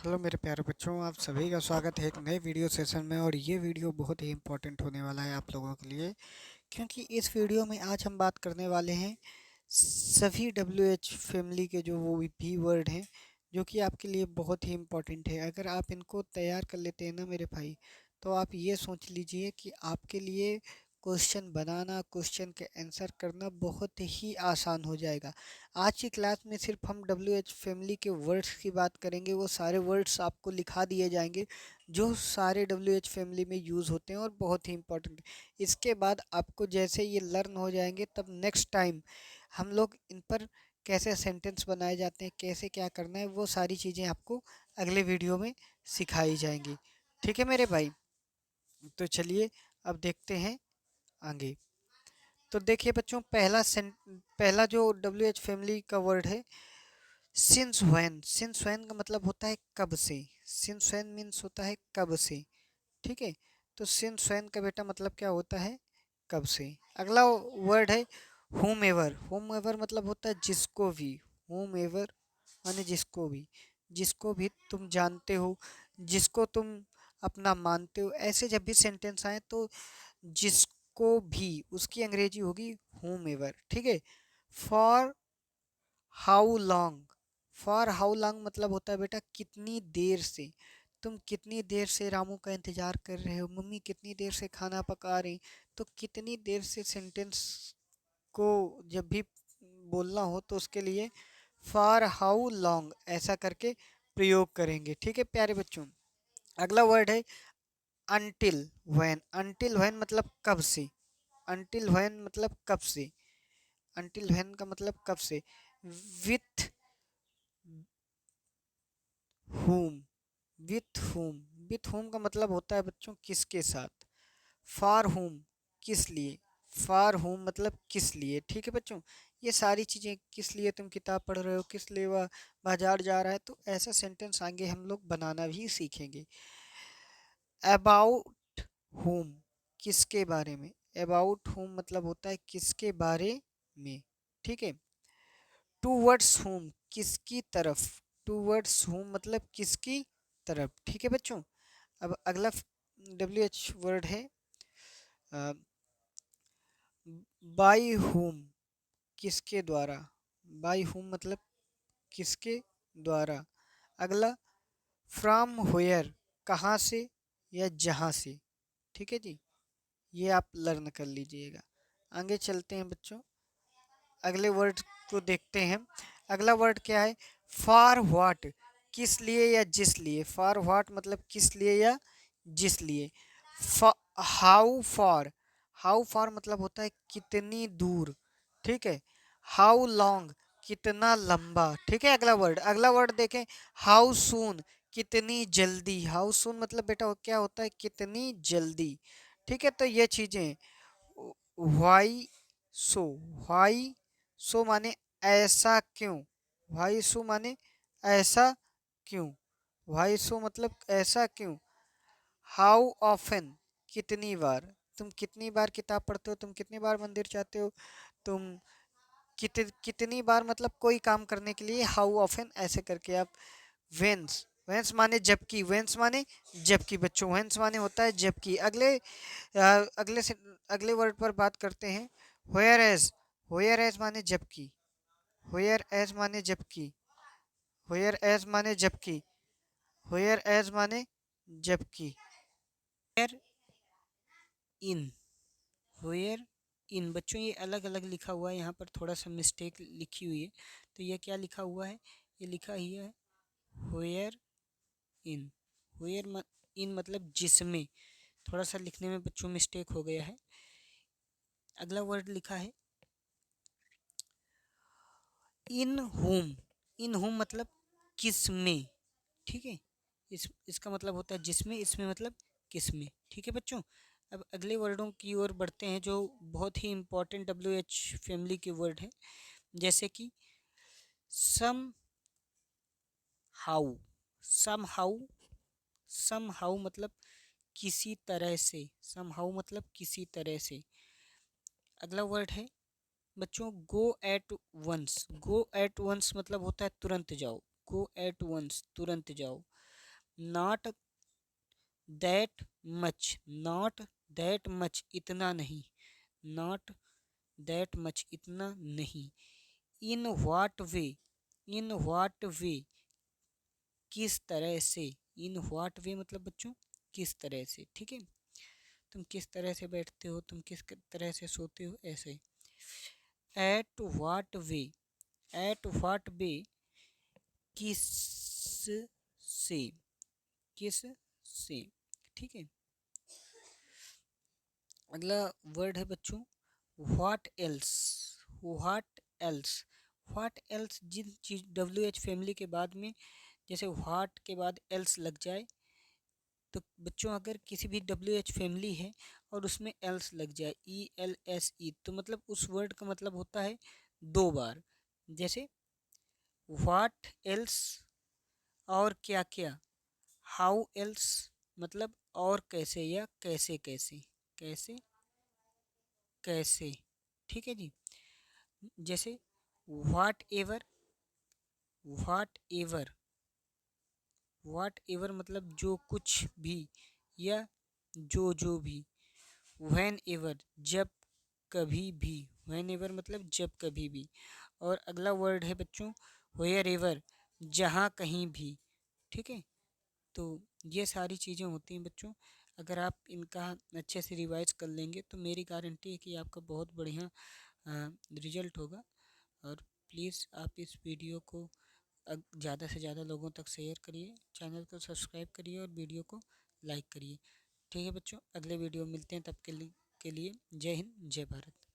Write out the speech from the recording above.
Hello मेरे प्यारे बच्चों, आप सभी का स्वागत है एक नए वीडियो सेशन में। और ये वीडियो बहुत ही इम्पोर्टेंट होने वाला है आप लोगों के लिए, क्योंकि इस वीडियो में आज हम बात करने वाले हैं सभी डब्ल्यू एच फैमिली के जो वो भी वर्ड हैं, जो कि आपके लिए बहुत ही इम्पोर्टेंट है। अगर आप इनको तैयार कर लेते हैं ना मेरे भाई, तो आप ये सोच लीजिए कि आपके लिए क्वेश्चन बनाना, क्वेश्चन के आंसर करना बहुत ही आसान हो जाएगा। आज की क्लास में सिर्फ हम डब्ल्यू एच फैमिली के वर्ड्स की बात करेंगे। वो सारे वर्ड्स आपको लिखा दिए जाएंगे जो सारे डब्ल्यू एच फैमिली में यूज़ होते हैं और बहुत ही इंपॉर्टेंट। इसके बाद आपको जैसे ये लर्न हो जाएंगे, तब नेक्स्ट टाइम हम लोग इन पर कैसे सेंटेंस बनाए जाते हैं, कैसे क्या करना है, वो सारी चीज़ें आपको अगले वीडियो में सिखाई जाएंगी। ठीक है मेरे भाई, तो चलिए अब देखते हैं आगे। तो देखिए बच्चों, पहला जो डब्ल्यू एच फैमिली का वर्ड है सिंस व्हेन। सिंस व्हेन का मतलब होता है कब से। सिंस व्हेन मीन्स होता है कब से। ठीक है, तो सिंस व्हेन का बेटा मतलब क्या होता है, कब से। अगला वर्ड है होम एवर। होम एवर मतलब होता है जिसको भी। होम एवर माने जिसको भी, जिसको भी तुम जानते हो, जिसको तुम अपना मानते हो, ऐसे जब भी सेंटेंस आए तो जिसको भी उसकी अंग्रेजी होगी होम एवर। ठीक है। For how long. For how long मतलब होता है बेटा कितनी देर से। तुम कितनी देर से रामू का इंतजार कर रहे हो, मम्मी कितनी देर से खाना पका रही। तो कितनी देर से सेंटेंस को जब भी बोलना हो तो उसके लिए फॉर हाउ लॉन्ग ऐसा करके प्रयोग करेंगे। ठीक है प्यारे बच्चों। अगला वर्ड है अनटिल व्हेन। अनटिल व्हेन मतलब कब से। अनटिल व्हेन मतलब कब से। अनटिल व्हेन का मतलब कब से। With whom। With whom। With whom का मतलब होता है बच्चों किसके साथ। फॉर whom किस लिए। फॉर whom मतलब किस लिए। ठीक है बच्चों, ये सारी चीज़ें, किस लिए तुम किताब पढ़ रहे हो, किस लिए वह बाजार जा रहा है, तो ऐसा सेंटेंस आगे हम लोग बनाना भी सीखेंगे। अबाउट whom किसके बारे में। अबाउट whom मतलब होता है किसके बारे में। ठीक है। टूवर्ड्स whom किसकी तरफ। टूवर्ड्स whom मतलब किसकी तरफ। ठीक है बच्चों। अब अगला डब्ल्यू एच वर्ड है बाई whom किसके द्वारा। बाई whom मतलब किसके द्वारा। अगला फ्रॉम व्हेयर कहाँ से या जहाँ से। ठीक है जी, ये आप लर्न कर लीजिएगा। आगे चलते हैं बच्चों, अगले वर्ड को देखते हैं। अगला वर्ड क्या है, फॉर व्हाट किस लिए या जिस लिए। फॉर व्हाट मतलब किस लिए या जिस लिए। How for. हाउ फॉर मतलब होता है कितनी दूर। ठीक है। हाउ लॉन्ग कितना लंबा। ठीक है। अगला वर्ड देखें, हाउ सून कितनी जल्दी। हाउ सून मतलब बेटा क्या होता है, कितनी जल्दी। ठीक है, तो ये चीजें। वाई सो। वाई सो माने ऐसा क्यों। वाई सो माने ऐसा क्यों। वाई सो मतलब ऐसा क्यों। हाउ ऑफन कितनी बार। तुम कितनी बार किताब पढ़ते हो, तुम कितनी बार मंदिर जाते हो, तुम कितनी बार मतलब कोई काम करने के लिए हाउ ऑफन ऐसे करके आप। वेंस। वेंस माने जबकि। वेंस माने जबकि बच्चों, वेंस माने होता है जबकि। अगले से अगले वर्ड पर बात करते हैं, व्हेयर एज। व्हेयर एज माने जबकि। व्हेयर एज माने जबकि। व्हेयर एज माने जबकि। व्हेयर एज माने जबकि। Where in. व्हेयर इन बच्चों ये अलग अलग लिखा हुआ है, यहाँ पर थोड़ा सा मिस्टेक लिखी हुई है। तो ये क्या लिखा हुआ है, ये लिखा ही है व्हेयर इन। व्हेयर इन मतलब जिसमें। थोड़ा सा लिखने में बच्चों मिस्टेक हो गया है। अगला वर्ड लिखा है इन होम। इन होम मतलब किस में। ठीक है, इसका मतलब होता है जिसमें, इसमें मतलब किस में। ठीक है बच्चों। अब अगले वर्डों की ओर बढ़ते हैं जो बहुत ही इंपॉर्टेंट डब्ल्यू एच फैमिली के वर्ड हैं, जैसे कि somehow. Somehow. Somehow मतलब किसी तरह से। सम हाउ मतलब किसी तरह से। अगला वर्ड है बच्चों go at once. Go at once मतलब होता है तुरंत जाओ। गो एट वंस तुरंत जाओ। Not that much, not that much इतना नहीं, नॉट दैट मच इतना नहीं। In what way, in what way किस तरह से, इन व्हाट वे मतलब बच्चों किस तरह से, ठीक है। तुम किस तरह से बैठते हो, तुम किस तरह से सोते हो, ऐसे। At what way, at what way किस से, किस से, ठीक है। अगला वर्ड है बच्चों what else, what else, what else जिन चीज डब्ल्यू एच फैमिली के बाद में जैसे व्हाट के बाद एल्स लग जाए, तो बच्चों अगर किसी भी डब्ल्यू एच फैमिली है और उसमें एल्स लग जाए, ई एल एस ई, तो मतलब उस वर्ड का मतलब होता है दो बार। जैसे व्हाट एल्स और क्या क्या, हाउ एल्स मतलब और कैसे या कैसे कैसे, कैसे कैसे, ठीक है जी। जैसे what ever, what ever, what ever मतलब जो कुछ भी या जो भी। व्हेन एवर जब कभी भी, व्हेन एवर मतलब जब कभी भी। और अगला वर्ड है बच्चों वेयर एवर, जहाँ कहीं भी, ठीक है। तो ये सारी चीज़ें होती हैं बच्चों, अगर आप इनका अच्छे से रिवाइज कर लेंगे तो मेरी गारंटी है कि आपका बहुत बढ़िया रिजल्ट होगा। और प्लीज़ आप इस वीडियो को ज़्यादा से ज़्यादा लोगों तक शेयर करिए, चैनल को सब्सक्राइब करिए और वीडियो को लाइक करिए, ठीक है बच्चों। अगले वीडियो मिलते हैं, तब के लिए जय हिंद जय भारत।